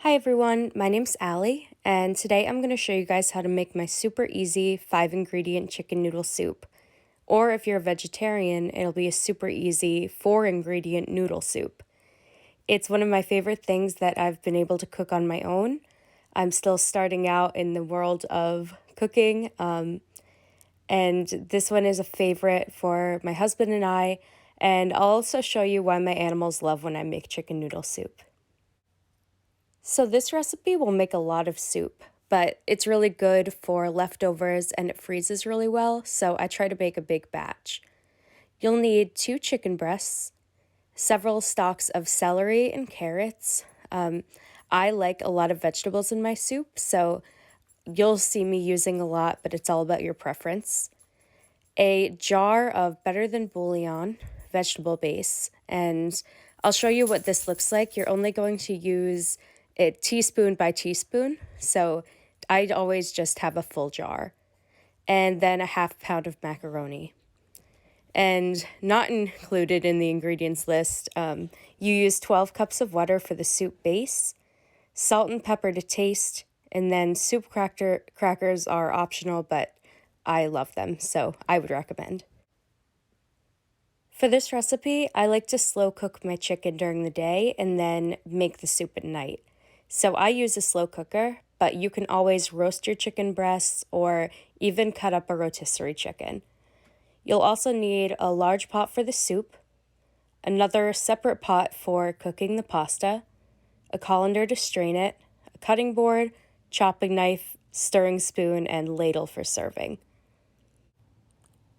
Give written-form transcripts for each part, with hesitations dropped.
Hi everyone, my name's Allie, and today I'm going to show you guys how to make my super easy 5-ingredient chicken noodle soup. Or if you're a vegetarian, it'll be a super easy 4-ingredient noodle soup. It's one of my favorite things that I've been able to cook on my own. I'm still starting out in the world of cooking, and this one is a favorite for my husband and I, and I'll also show you why my animals love when I make chicken noodle soup. So this recipe will make a lot of soup, but it's really good for leftovers and it freezes really well, so I try to make a big batch. You'll need 2 chicken breasts, several stalks of celery and carrots. I like a lot of vegetables in my soup, so you'll see me using a lot, but it's all about your preference. A jar of Better Than Bullion vegetable base, and I'll show you what this looks like. You're only going to use it teaspoon by teaspoon, so I'd always just have a full jar. And then a half pound of macaroni. And not included in the ingredients list, you use 12 cups of water for the soup base, salt and pepper to taste, and then soup crackers are optional, but I love them, so I would recommend. For this recipe, I like to slow cook my chicken during the day and then make the soup at night. So I use a slow cooker, but you can always roast your chicken breasts or even cut up a rotisserie chicken. You'll also need a large pot for the soup, another separate pot for cooking the pasta, a colander to strain it, a cutting board, chopping knife, stirring spoon, and ladle for serving.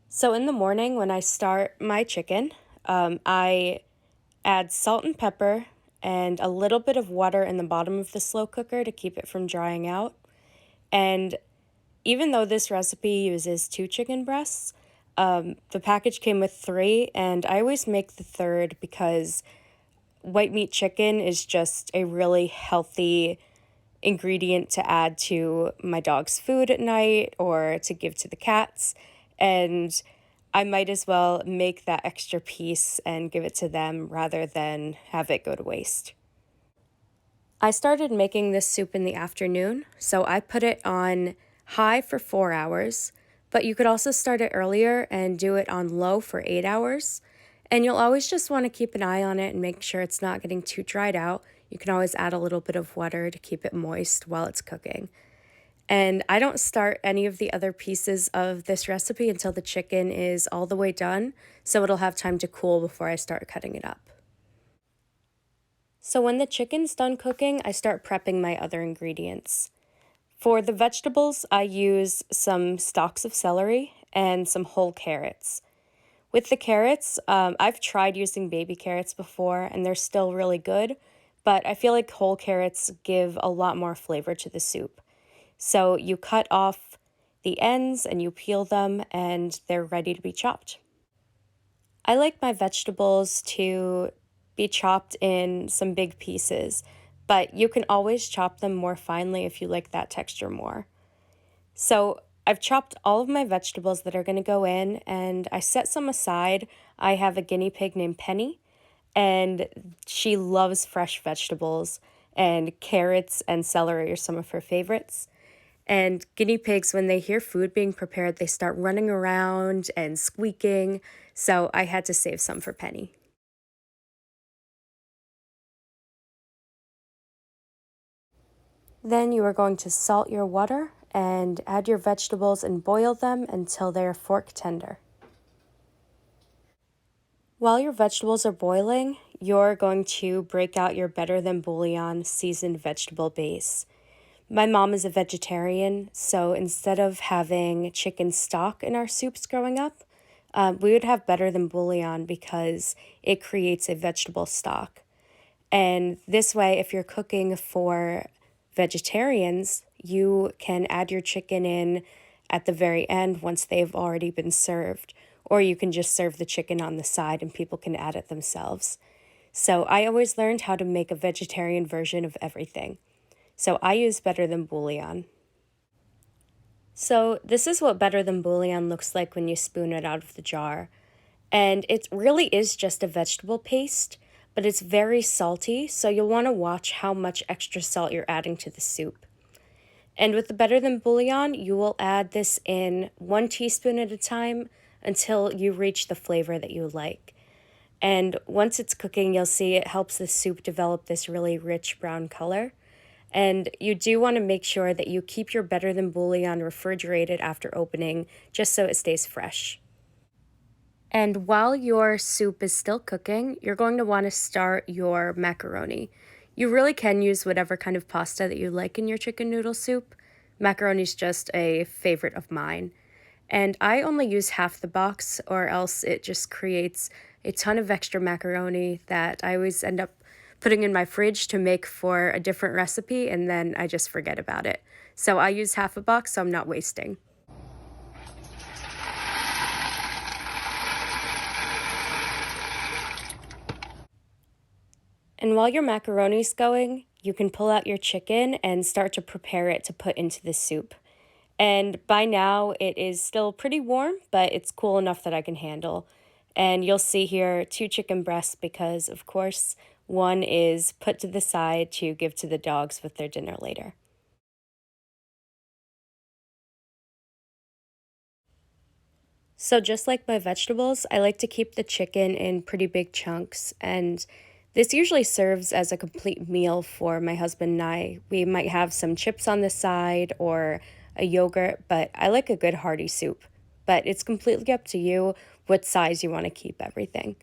So in the morning when I start my chicken, I add salt and pepper and a little bit of water in the bottom of the slow cooker to keep it from drying out. And even though this recipe uses 2 chicken breasts, the package came with 3, and I always make the third because white meat chicken is just a really healthy ingredient to add to my dog's food at night or to give to the cats. And I might as well make that extra piece and give it to them rather than have it go to waste. I started making this soup in the afternoon, so I put it on high for 4 hours, but you could also start it earlier and do it on low for 8 hours. And you'll always just want to keep an eye on it and make sure it's not getting too dried out. You can always add a little bit of water to keep it moist while it's cooking. And I don't start any of the other pieces of this recipe until the chicken is all the way done, so it'll have time to cool before I start cutting it up. So when the chicken's done cooking, I start prepping my other ingredients. For the vegetables, I use some stalks of celery and some whole carrots. With the carrots, I've tried using baby carrots before and they're still really good, but I feel like whole carrots give a lot more flavor to the soup. So you cut off the ends and you peel them and they're ready to be chopped. I like my vegetables to be chopped in some big pieces, but you can always chop them more finely if you like that texture more. So I've chopped all of my vegetables that are going to go in and I set some aside. I have a guinea pig named Penny and she loves fresh vegetables, and carrots and celery are some of her favorites. And guinea pigs, when they hear food being prepared, they start running around and squeaking, so I had to save some for Penny. Then you are going to salt your water and add your vegetables and boil them until they are fork tender. While your vegetables are boiling, you're going to break out your Better Than Bullion seasoned vegetable base. My mom is a vegetarian, so instead of having chicken stock in our soups growing up, we would have Better Than Bullion because it creates a vegetable stock. And this way, if you're cooking for vegetarians, you can add your chicken in at the very end once they've already been served, or you can just serve the chicken on the side and people can add it themselves. So I always learned how to make a vegetarian version of everything. So I use Better Than Bullion. So this is what Better Than Bullion looks like when you spoon it out of the jar. And it really is just a vegetable paste, but it's very salty, so you'll want to watch how much extra salt you're adding to the soup. And with the Better Than Bullion, you will add this in 1 teaspoon at a time until you reach the flavor that you like. And once it's cooking, you'll see it helps the soup develop this really rich brown color. And you do want to make sure that you keep your Better Than Bullion refrigerated after opening, just so it stays fresh. And while your soup is still cooking, you're going to want to start your macaroni. You really can use whatever kind of pasta that you like in your chicken noodle soup. Macaroni's just a favorite of mine. And I only use half the box, or else it just creates a ton of extra macaroni that I always end up putting in my fridge to make for a different recipe, and then I just forget about it. So I use half a box, so I'm not wasting. And while your macaroni's going, you can pull out your chicken and start to prepare it to put into the soup. And by now, it is still pretty warm, but it's cool enough that I can handle. And you'll see here 2 chicken breasts because, of course, one is put to the side to give to the dogs with their dinner later. So just like my vegetables, I like to keep the chicken in pretty big chunks, and this usually serves as a complete meal for my husband and I. We might have some chips on the side or a yogurt, but I like a good hearty soup. But it's completely up to you what size you want to keep everything.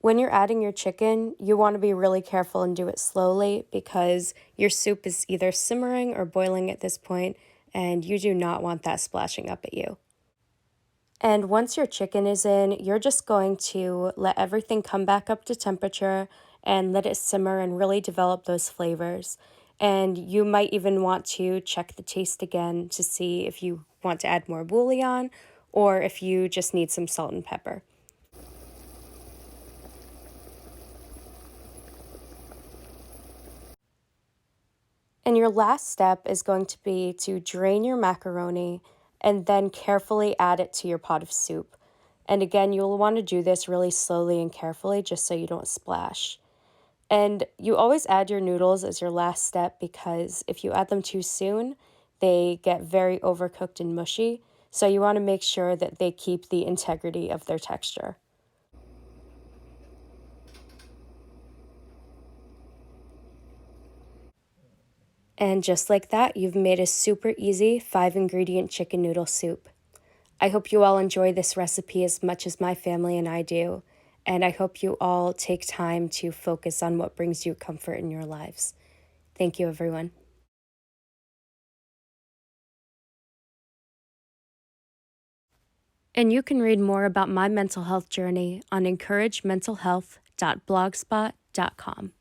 When you're adding your chicken, you want to be really careful and do it slowly because your soup is either simmering or boiling at this point, and you do not want that splashing up at you. And once your chicken is in, you're just going to let everything come back up to temperature and let it simmer and really develop those flavors. And you might even want to check the taste again to see if you want to add more bouillon or if you just need some salt and pepper. And your last step is going to be to drain your macaroni and then carefully add it to your pot of soup. And again, you'll want to do this really slowly and carefully just so you don't splash. And you always add your noodles as your last step because if you add them too soon, they get very overcooked and mushy. So you want to make sure that they keep the integrity of their texture. And just like that, you've made a super easy 5 ingredient chicken noodle soup. I hope you all enjoy this recipe as much as my family and I do, and I hope you all take time to focus on what brings you comfort in your lives. Thank you, everyone. And you can read more about my mental health journey on encouragementalhealth.blogspot.com.